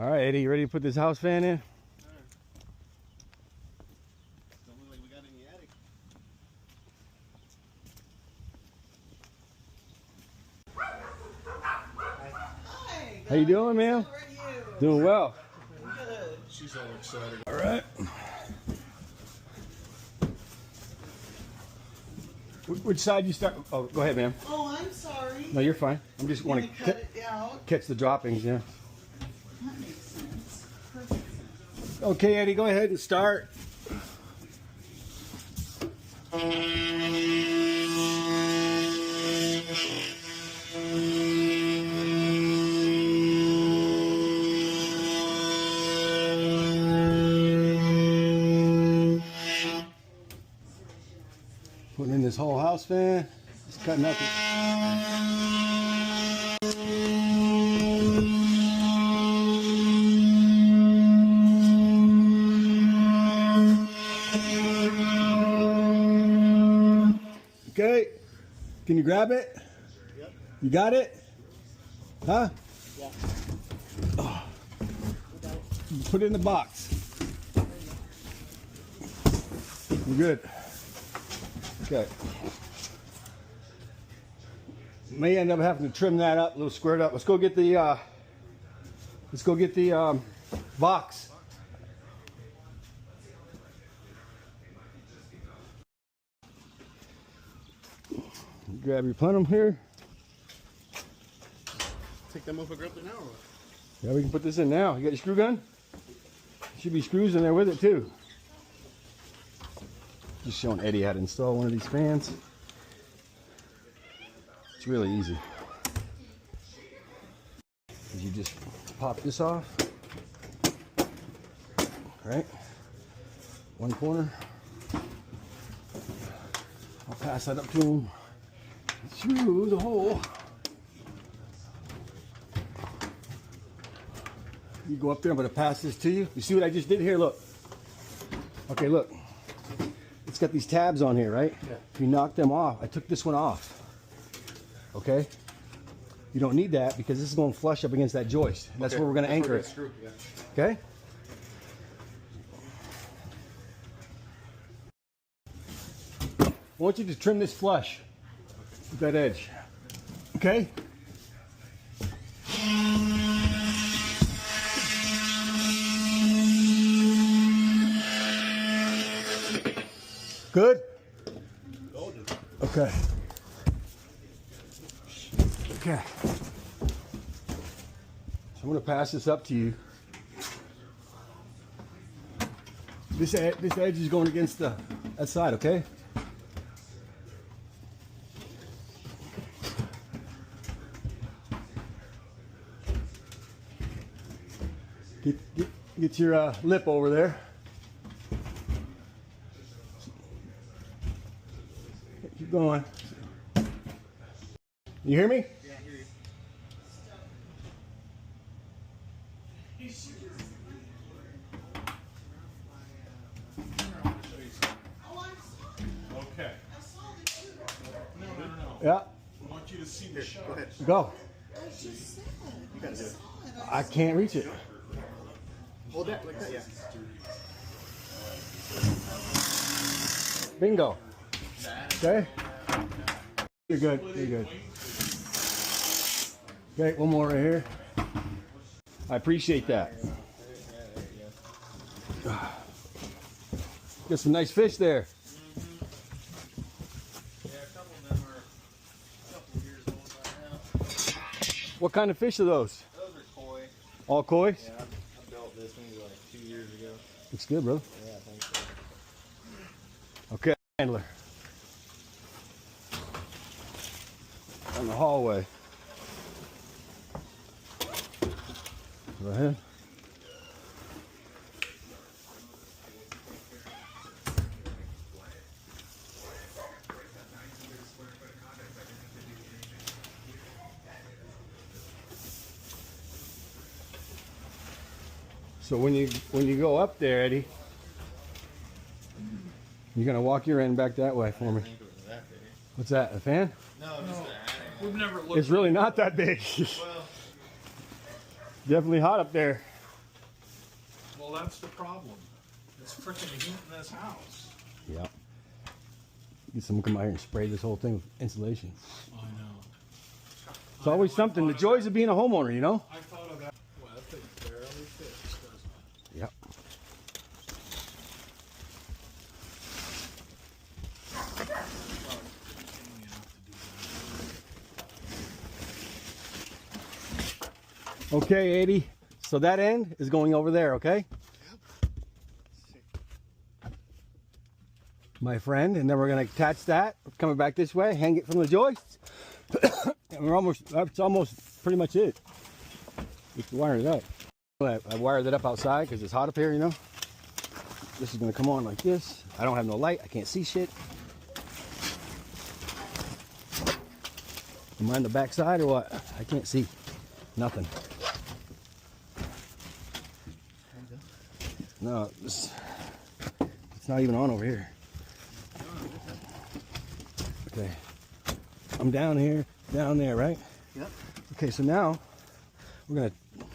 All right, Eddie, you ready to put this house fan in? Don't look like we got any attic. Hi. How you doing, ma'am? How are you? Doing well. Good. She's all excited. All right. Which side you start? Oh, go ahead, ma'am. Oh, I'm sorry. No, you're fine. I'm just want Gonna to cut it out. catch the droppings, yeah. That makes sense. Perfect sense. Okay, Eddie, go ahead and start. Putting in this whole house fan. Just cutting out the... Okay, can you grab it? Yep. You got it? Huh? Yeah. Oh. Put it in the box. You're good. Okay. May end up having to trim that up, a little squared up. Let's go get the box. Grab your plenum here. Take them off a grip now or what? Yeah, we can put this in now. You got your screw gun? Should be screws in there with it too. Just showing Eddie how to install one of these fans. It's really easy. You just pop this off. Right? One corner. I'll pass that up to him through the hole. You go up there, I'm gonna pass this to you. You see what I just did here? Look. Okay, look. It's got these tabs on here, right? Yeah. If you knock them off, I took this one off. Okay? You don't need that because this is going to flush up against that joist. And that's where we're going to anchor it. Screw, yeah. Okay? I want you to trim this flush with that edge. Okay? Good? Okay. Okay. So I'm going to pass this up to you. This edge is going against that side, okay? Get your lip over there. Keep going. You hear me? Yeah, I hear you. Okay. No. Yeah. I want you to see the shot. Go ahead. Go. I just said. You gotta do it. I can't reach it. Hold that like that, yeah. Bingo. Okay. You're good. You're good. Okay, one more right here. I appreciate that. Got some nice fish there. Yeah, a couple of them are a couple of years old by now. What kind of fish are those? Those are koi. All koi? Yeah, I built this maybe like 2 years ago. Looks good, brother. Yeah, I think so. Okay, handler. On the hallway. Go ahead. So when you go up there, Eddie, you're gonna walk your end back that way for me. I think it was that big. What's that? A fan? No, just the attic. We've never looked. It's really not that big. Well, Definitely hot up there. Well, that's the problem. It's freaking heat in this house. Yeah. Get someone come out here and spray this whole thing with insulation. I know. It's always something. The joys of being a homeowner, you know? I thought of that. Well, that thing barely fits, doesn't it? Yep. Okay, 80. So that end is going over there, okay? My friend, and then we're gonna attach that, coming back this way, hang it from the joists. And that's almost pretty much it. Just wire it up. I wired it up outside because it's hot up here, you know? This is gonna come on like this. I don't have no light, I can't see shit. Am I on the back side or what? I can't see nothing. No, it's not even on over here. Okay, I'm down here, down there, right? Yep. Okay, so now we're gonna. Can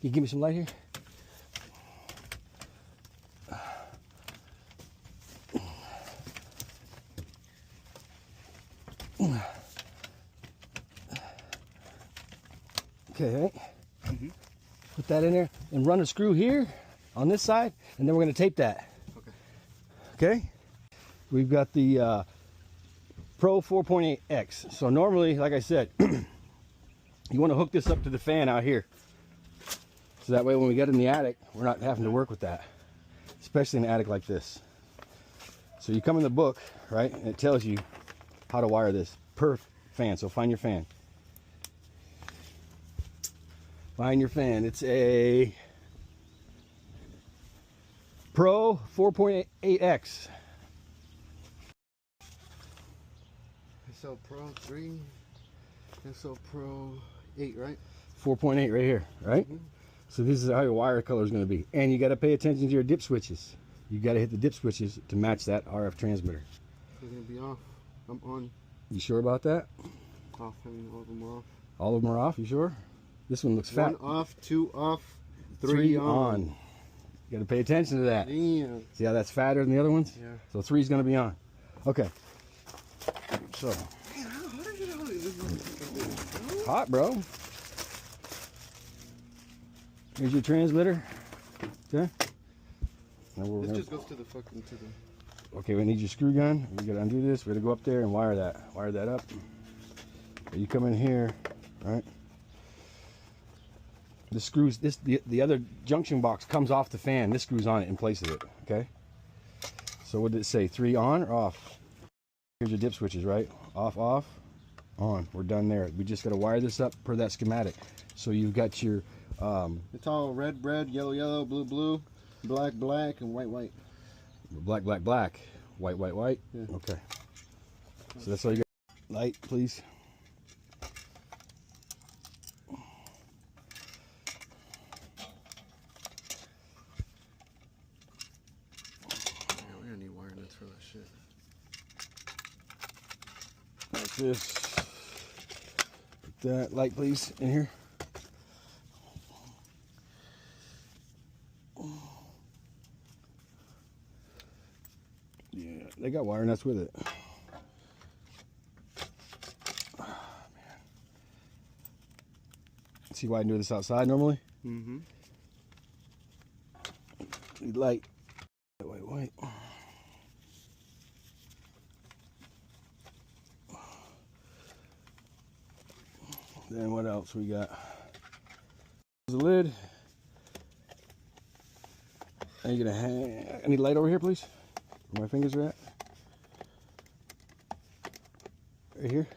you give me some light here? Okay, right? Put that in there and run a screw here on this side, and then we're going to tape that. Okay. Okay? We've got the Pro 4.8X. So normally, like I said, you want to hook this up to the fan out here. So that way when we get in the attic, we're not having to work with that. Especially in an attic like this. So you come in the book, right, and it tells you how to wire this per fan. So find your fan. Find your fan. It's a Pro 4.8X. SL Pro 3, SL Pro 8, right? 4.8 right here, right? So this is how your wire color is going to be. And you got to pay attention to your dip switches. You got to hit the dip switches to match that RF transmitter. They're going to be off. I'm on. You sure about that? Off. I mean, all of them are off. All of them are off, you sure? This one looks fat. 1 off, 2 off, 3 on. You got to pay attention to that. Damn. See how that's fatter than the other ones? Yeah. So 3 is going to be on. Okay. So. Man, how did you know this? Hot, bro. Here's your transmitter. Okay. Now we're This gonna, just goes to the fucking, to the... okay, we need your screw gun. We gotta undo this. We gotta go up there and wire that. Wire that up. You come in here, right? The screws, the other junction box comes off the fan. This screws on it in place of it, okay? So what did it say, 3 on or off? Here's your dip switches, right? Off, off, on. We're done there. We just gotta wire this up per that schematic. So you've got your, It's all red, red, yellow, yellow, blue, blue, black, black, and white, white. black, black, black, white, white, white. Yeah. Okay. So that's all you got. Light, please. Yeah, we don't need wire nuts for that shit. Like this. Put that light, please, in here. Yeah, they got wire nuts with it. Oh, man. See why I do this outside normally? Mm-hmm. Light. Wait, wait. Then what else we got? The lid. And you're gonna hang. I need light over here, please. Where my fingers are at. Right here.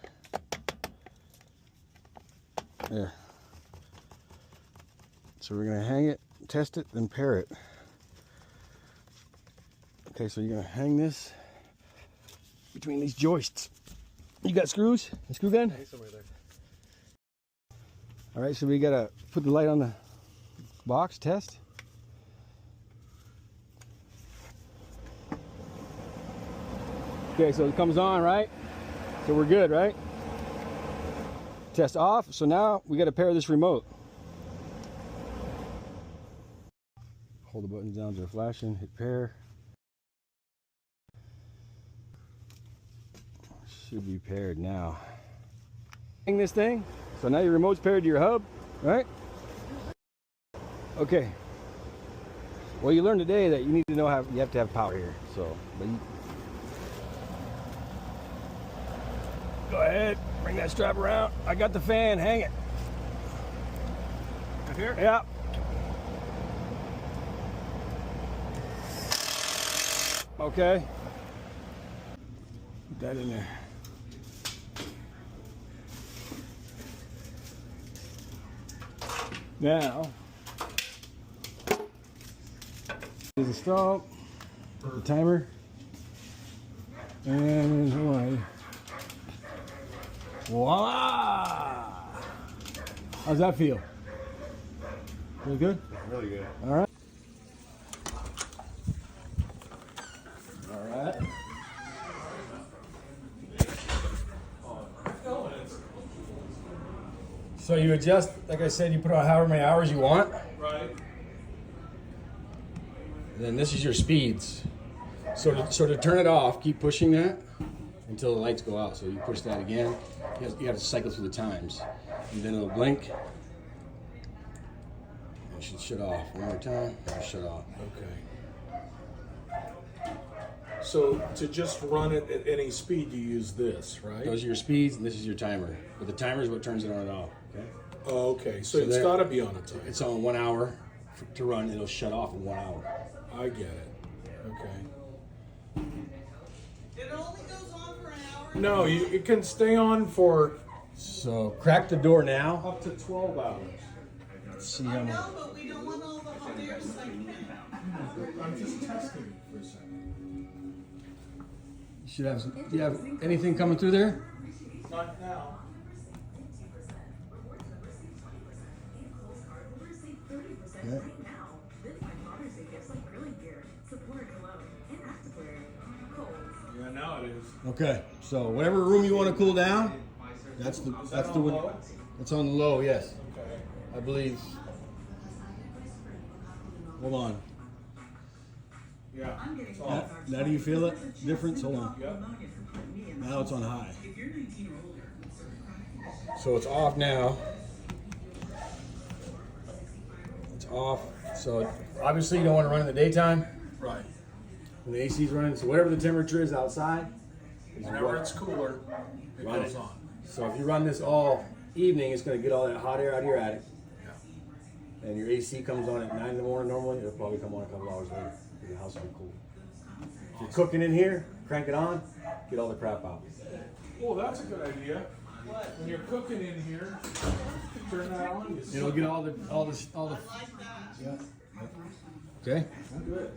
There. So we're gonna hang it, test it, then pair it. Okay, so you're gonna hang this between these joists. You got screws? A screw gun? Somewhere there. All right, so we gotta put the light on the box, test. Okay, so it comes on, right? So we're good, right? Test off. So now we gotta pair this remote. Hold the buttons down to the flashing, hit pair. Should be paired now. This thing, so now your remote's paired to your hub, right? Okay. Well, you learned today that you need to know how you have to have power here. So, go ahead, bring that strap around. I got the fan, hang it. Right here? Yeah. Okay. Put that in there. Now, here's the stop, the timer, and voila! How's that feel? Feel good? Really good. All right. All right. So you adjust, like I said, you put on however many hours you want. Right. And then this is your speeds. So to turn it off, keep pushing that until the lights go out. So you push that again. You have to cycle through the times. And then it'll blink. It should shut off. One more time, it'll shut off. Okay. So to just run it at any speed, you use this, right? Those are your speeds, and this is your timer. But the timer is what turns it on and off. Okay. Oh, okay. So, So it's there- got to be on a time. It's on 1 hour to run. It'll shut off in 1 hour. I get it. Okay. It only goes on for an hour. No, it can stay on for So crack the door now. up to 12 hours. Let's see I how much. know, but we don't want all the hot air sucking in. I'm just testing it for a second. You should have. Do you have anything coming through there? Not now. Yeah. Yeah, now it is. Okay. So whatever room you want to cool down, that's the Is that's that the on one. low? It's on the low. Yes, Okay. I believe. Hold on. Yeah. It's off. Now do you feel it? Difference? Hold on. Yep. Now it's on high. So it's off now. It's off. So obviously you don't want to run in the daytime Right. when the AC's running. So whatever the temperature is outside, is Whenever what- it's cooler, it Run goes it. on. So if you run this all evening, it's going to get all that hot air out of your attic. Yeah. And your AC comes on at 9 in the morning normally. It'll probably come on a couple hours later. Your house will be cool. If you're cooking in here, crank it on, get all the crap out. Well, that's a good idea. When you're cooking in here, turn that on. It'll get all the I like that. yeah. Okay. Good.